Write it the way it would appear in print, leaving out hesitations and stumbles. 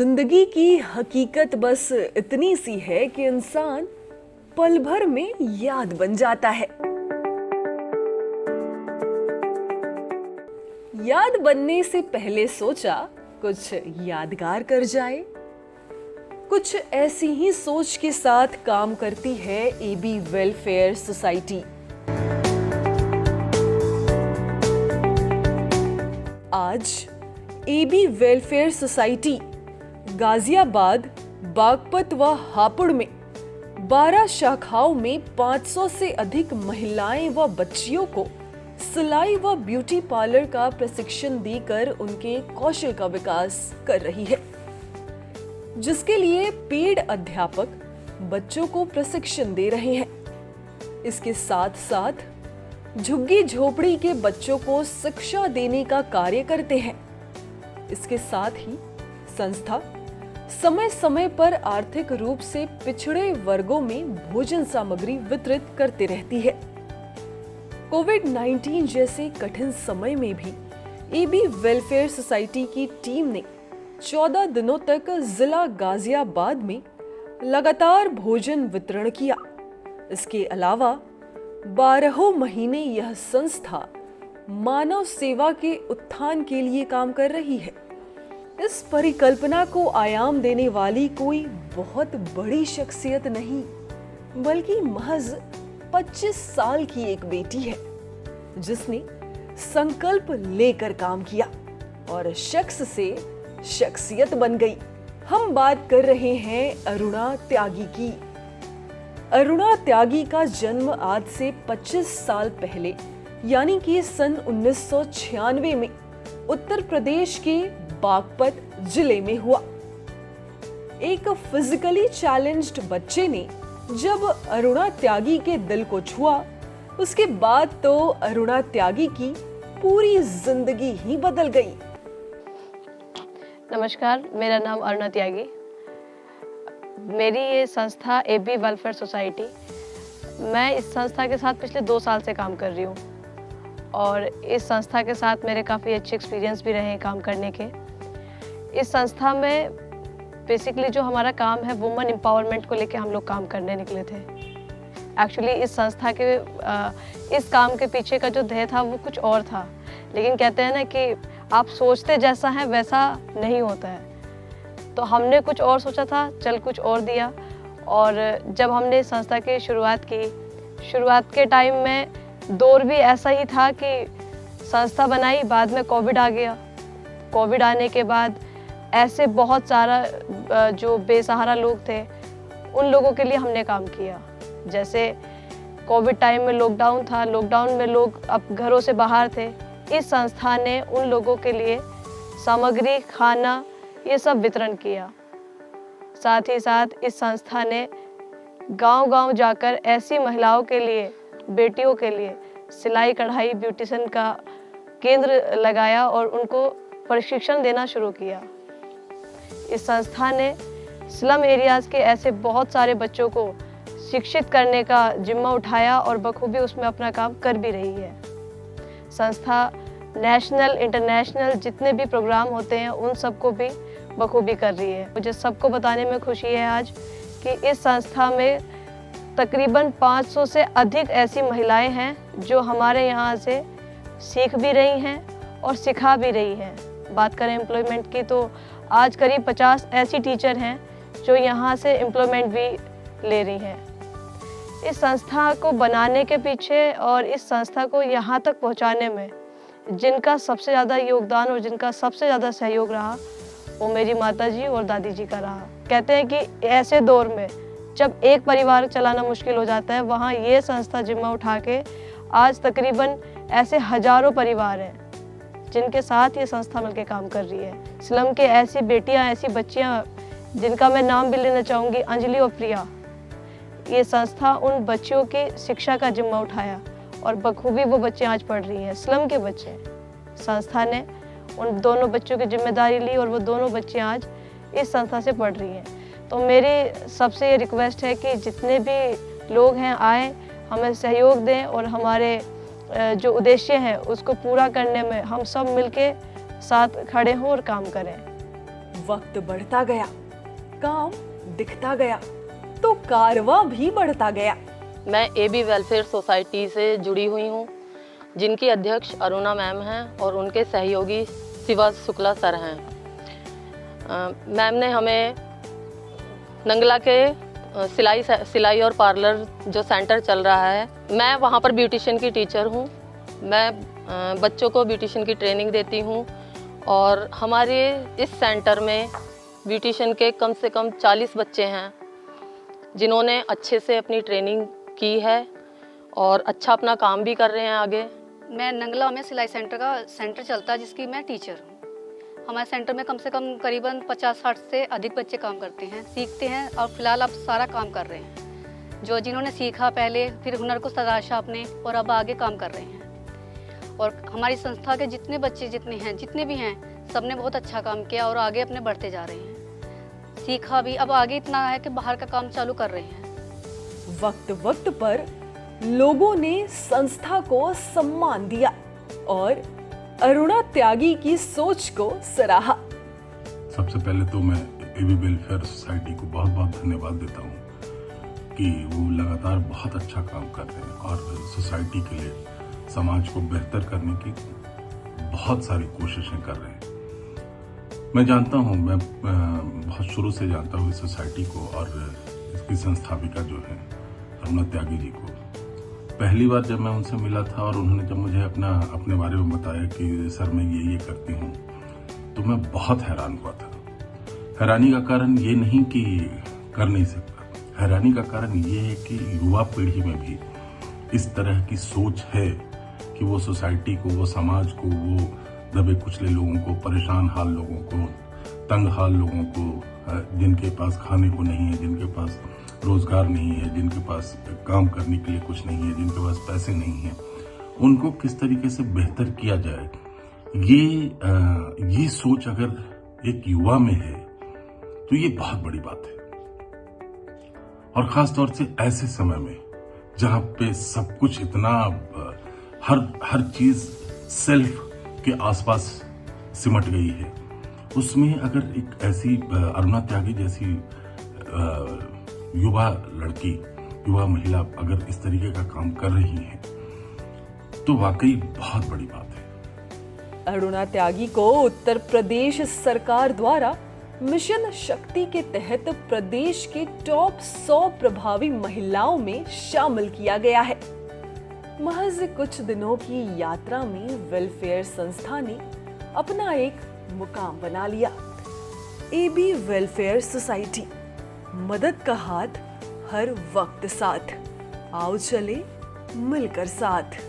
जिंदगी की हकीकत बस इतनी सी है कि इंसान पल भर में याद बन जाता है। याद बनने से पहले सोचा कुछ यादगार कर जाए। कुछ ऐसी ही सोच के साथ काम करती है एबी वेलफेयर सोसाइटी। आज AB welfare society Ghaziabad, Baghpat व हापुड़ में 12 शाखाओं में 500 से अधिक महिलाएं व बच्चियों को सिलाई व ब्यूटी पार्लर का प्रशिक्षण देकर उनके कौशल का विकास कर रही है, जिसके लिए पेड अध्यापक बच्चों को प्रशिक्षण दे रहे हैं। इसके साथ साथ झुग्गी झोपड़ी के बच्चों को शिक्षा देने का कार्य करते हैं। इसके साथ ही संस्था समय समय पर आर्थिक रूप से पिछड़े वर्गों में भोजन सामग्री वितरित करते रहती है। कोविड-19 जैसे कठिन समय में भी एबी वेलफेयर सोसाइटी की टीम ने 14 दिनों तक जिला गाजियाबाद में लगातार भोजन वितरण किया। इसके अलावा 12 महीने यह संस्था मानव सेवा के उत्थान के लिए काम कर रही है। इस परिकल्पना को आयाम देने वाली कोई बहुत बड़ी शख्सियत नहीं, बल्कि महज 25 साल की एक बेटी है, जिसने संकल्प लेकर काम किया और शख्स से शख्सियत बन गई। हम बात कर रहे हैं अरुणा त्यागी की। अरुणा त्यागी का जन्म आज से 25 साल पहले यानी कि सन 1996 में उत्तर प्रदेश के बागपत जिले में हुआ। एक फिजिकली चैलेंज्ड बच्चे ने जब अरुणा त्यागी के दिल को छुआ, उसके बाद तो अरुणा त्यागी की पूरी जिंदगी ही बदल गई। नमस्कार, मेरा नाम अरुणा त्यागी। मेरी ये संस्था एबी वेलफेयर सोसाइटी, मैं इस संस्था के साथ पिछले 2 साल से काम कर रही हूँ और इस संस्था के साथ मेरे काफ़ी अच्छे एक्सपीरियंस भी रहे हैं काम करने के। इस संस्था में बेसिकली जो हमारा काम है वुमेन एम्पावरमेंट को लेके हम लोग काम करने निकले थे। एक्चुअली इस संस्था के इस काम के पीछे का जो ध्येय था वो कुछ और था, लेकिन कहते हैं ना कि आप सोचते जैसा है वैसा नहीं होता है। तो हमने कुछ और सोचा था, चल कुछ और दिया। और जब हमने इस संस्था की शुरुआत की, शुरुआत के टाइम में दौर भी ऐसा ही था कि संस्था बनाई, बाद में कोविड आ गया। कोविड आने के बाद ऐसे बहुत सारा जो बेसहारा लोग थे उन लोगों के लिए हमने काम किया। जैसे कोविड टाइम में लॉकडाउन था, लॉकडाउन में लोग अब घरों से बाहर थे। इस संस्था ने उन लोगों के लिए सामग्री, खाना ये सब वितरण किया। साथ ही साथ इस संस्था ने गांव-गांव जाकर ऐसी महिलाओं के लिए, बेटियों के लिए सिलाई कढ़ाई ब्यूटिशियन का केंद्र लगाया और उनको प्रशिक्षण देना शुरू किया। इस संस्था ने स्लम एरियाज़ के ऐसे बहुत सारे बच्चों को शिक्षित करने का जिम्मा उठाया और बखूबी उसमें अपना काम कर भी रही है। संस्था नेशनल, इंटरनेशनल जितने भी प्रोग्राम होते हैं उन सबको भी बखूबी कर रही है। मुझे सबको बताने में खुशी है आज कि इस संस्था में तकरीबन 500 से अधिक ऐसी महिलाएं हैं जो हमारे यहाँ से सीख भी रही हैं और सिखा भी रही हैं। बात करें एम्प्लॉयमेंट की तो आज करीब 50 ऐसी टीचर हैं जो यहाँ से एम्प्लॉयमेंट भी ले रही हैं। इस संस्था को बनाने के पीछे और इस संस्था को यहाँ तक पहुँचाने में जिनका सबसे ज़्यादा योगदान और जिनका सबसे ज़्यादा सहयोग रहा वो मेरी माताजी और दादी जी का रहा। कहते हैं कि ऐसे दौर में जब एक परिवार चलाना मुश्किल हो जाता है, वहाँ ये संस्था जिम्मा उठा के आज तकरीबन ऐसे हजारों परिवार हैं जिनके साथ ये संस्था मिलकर काम कर रही है। स्लम के ऐसी बेटियां, ऐसी बच्चियां जिनका मैं नाम भी लेना चाहूँगी, अंजलि और प्रिया। ये संस्था उन बच्चियों की शिक्षा का जिम्मा उठाया और बखूबी वो बच्चे आज पढ़ रही हैं। स्लम के बच्चे, संस्था ने उन दोनों बच्चों की जिम्मेदारी ली और वो दोनों बच्चे आज इस संस्था से पढ़ रही हैं। तो मेरी सबसे ये रिक्वेस्ट है कि जितने भी लोग हैं आए, हमें सहयोग दें और हमारे जो उद्देश्य है उसको पूरा करने में हम सब मिलके साथ खड़े हों और काम करें। वक्त बढ़ता गया, काम दिखता गया, तो कारवां भी बढ़ता गया। मैं एबी वेलफेयर सोसाइटी से जुड़ी हुई हूँ, जिनकी अध्यक्ष अरुणा मैम हैं और उनके सहयोगी शिवा शुक्ला सर हैं। मैम ने हमें नंगला के सिलाई और पार्लर जो सेंटर चल रहा है, मैं वहाँ पर ब्यूटिशियन की टीचर हूँ। मैं बच्चों को ब्यूटिशियन की ट्रेनिंग देती हूँ और हमारे इस सेंटर में ब्यूटिशियन के कम से कम 40 बच्चे हैं जिन्होंने अच्छे से अपनी ट्रेनिंग की है और अच्छा अपना काम भी कर रहे हैं आगे। मैं नंगला में सिलाई सेंटर का सेंटर चलता है, जिसकी मैं टीचर हूँ। हमारे सेंटर में कम से कम करीबन 50-60 से अधिक बच्चे काम करते हैं, सीखते हैं और फिलहाल अब सारा काम कर रहे हैं। जो जिन्होंने सीखा पहले, फिर हुनर को तराशा अपने और अब आगे काम कर रहे हैं। और हमारी संस्था के जितने बच्चे जितने भी हैं, सबने बहुत अच्छा काम किया और आगे अपने बढ़ते जा रहे हैं। सीखा भी, अब आगे इतना है कि बाहर का काम चालू कर रहे हैं। वक्त वक्त पर लोगों ने संस्था को सम्मान दिया और अरुणा त्यागी की सोच को सराहा। सबसे पहले तो मैं एबी वेलफेयर सोसाइटी को बहुत बहुत धन्यवाद देता हूँ कि वो लगातार बहुत अच्छा काम कर रहे हैं और सोसाइटी के लिए, समाज को बेहतर करने की बहुत सारी कोशिशें कर रहे हैं। मैं जानता हूँ, मैं बहुत शुरू से जानता हूँ इस सोसाइटी को और इसकी संस्थापिका जो है अरुणा त्यागी जी को। पहली बार जब मैं उनसे मिला था और उन्होंने जब मुझे अपने बारे में बताया कि सर मैं ये करती हूँ, तो मैं बहुत हैरान हुआ था। हैरानी का कारण ये नहीं कि कर नहीं सकता, हैरानी का कारण ये है कि युवा पीढ़ी में भी इस तरह की सोच है कि वो सोसाइटी को, वो समाज को, वो दबे कुचले लोगों को, परेशान हाल लोगों को, तंग हाल लोगों को, जिनके पास खाने को नहीं है, जिनके पास रोजगार नहीं है, जिनके पास काम करने के लिए कुछ नहीं है, जिनके पास पैसे नहीं है, उनको किस तरीके से बेहतर किया जाए, ये सोच अगर एक युवा में है तो ये बहुत बड़ी बात है। और खास तौर से ऐसे समय में जहां पे सब कुछ इतना हर चीज सेल्फ के आसपास सिमट गई है, उसमें अगर एक ऐसी अरुणा त्यागी जैसी युवा लड़की, युवा महिला अगर इस तरीके का काम कर रही है तो वाकई बहुत बड़ी बात है। अरुणा त्यागी को उत्तर प्रदेश सरकार द्वारा मिशन शक्ति के तहत प्रदेश के टॉप 100 प्रभावी महिलाओं में शामिल किया गया है। महज कुछ दिनों की यात्रा में वेलफेयर संस्था ने अपना एक मुकाम बना लिया। एबी वेलफेयर सोसाइटी, मदद का हाथ हर वक्त साथ। आओ चले मिलकर साथ।